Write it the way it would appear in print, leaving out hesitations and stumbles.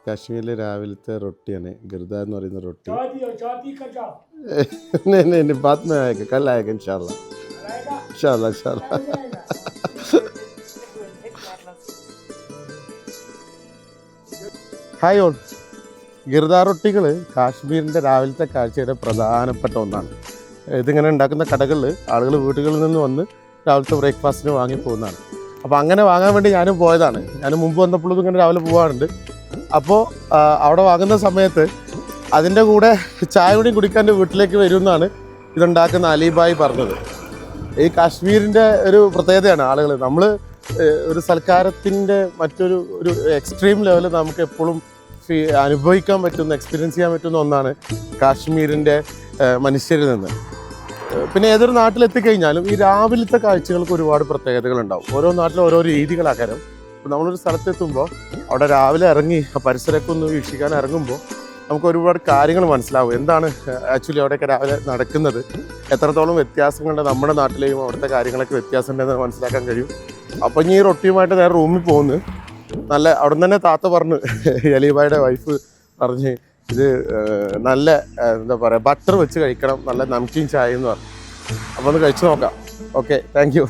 കാശ്മീരിലെ രാവിലത്തെ റൊട്ടിയാണ് ഗിർദ എന്ന് പറയുന്ന റൊട്ടി. ബാത് മേ ആയേഗാ, കൽ ആയേഗാ ഇൻഷാല്ലാ. ഇൻഷാല്ലാ ഇൻഷാല്ലാ. Hi all. ഗിർദ റൊട്ടികൾ കാശ്മീരിൻ്റെ രാവിലത്തെ കാഴ്ചയുടെ പ്രധാനപ്പെട്ട ഒന്നാണ്. ഇതിങ്ങനെ ഉണ്ടാക്കുന്ന കടകളിൽ ആളുകൾ വീടുകളിൽ നിന്ന് വന്ന് രാവിലത്തെ ബ്രേക്ക്ഫാസ്റ്റിന് വാങ്ങി പോകുന്നതാണ്. അപ്പോൾ അങ്ങനെ വാങ്ങാൻ വേണ്ടി ഞാനും പോയതാണ്. ഞാൻ മുമ്പ് വന്നപ്പോഴും ഇങ്ങനെ രാവിലെ പോകാറുണ്ട്. അപ്പോൾ അവിടെ വാങ്ങുന്ന സമയത്ത് അതിൻ്റെ കൂടെ ചായ കൂടി കുടിക്കാൻ വീട്ടിലേക്ക് വരുമെന്നാണ് ഇതുണ്ടാക്കുന്ന അലിബായി പറഞ്ഞത്. ഈ കാശ്മീരിൻ്റെ ഒരു പ്രത്യേകതയാണ് ആളുകൾ. നമ്മൾ ഒരു സൽക്കാരത്തിൻ്റെ മറ്റൊരു എക്സ്ട്രീം ലെവൽ നമുക്ക് എപ്പോഴും അനുഭവിക്കാൻ പറ്റുന്ന, എക്സ്പീരിയൻസ് ചെയ്യാൻ പറ്റുന്ന ഒന്നാണ് കാശ്മീരിൻ്റെ മനുഷ്യരിൽ നിന്ന്. പിന്നെ ഏതൊരു നാട്ടിലെത്തിക്കഴിഞ്ഞാലും ഈ രാവിലത്തെ കാഴ്ചകൾക്ക് ഒരുപാട് പ്രത്യേകതകളുണ്ടാവും. ഓരോ നാട്ടിലും ഓരോ രീതികളാക്കാരം. ഇപ്പോൾ നമ്മളൊരു സ്ഥലത്തെത്തുമ്പോൾ അവിടെ രാവിലെ ഇറങ്ങി ആ പരിസരമൊക്കെ ഒന്ന് വീക്ഷിക്കാൻ ഇറങ്ങുമ്പോൾ നമുക്ക് ഒരുപാട് കാര്യങ്ങൾ മനസ്സിലാവും. എന്താണ് ആക്ച്വലി അവിടെയൊക്കെ രാവിലെ നടക്കുന്നത്, എത്രത്തോളം വ്യത്യാസങ്ങളുണ്ട്, നമ്മുടെ നാട്ടിലെയും അവിടുത്തെ കാര്യങ്ങളൊക്കെ വ്യത്യാസമുണ്ടെന്ന് മനസ്സിലാക്കാൻ കഴിയും. അപ്പം ഇനി ഈ റൊട്ടിയുമായിട്ട് നേരെ റൂമിൽ പോകുന്നു. നല്ല അവിടെ നിന്ന് തന്നെ താത്ത പറഞ്ഞു, അലിബായുടെ വൈഫ് പറഞ്ഞ് ഇത് നല്ല എന്താ പറയുക ബട്ടർ വെച്ച് കഴിക്കണം, നല്ല നംകീൻ ചായ എന്ന് പറഞ്ഞു. അപ്പോൾ ഒന്ന് കഴിച്ചു നോക്കാം. Okay, thank you.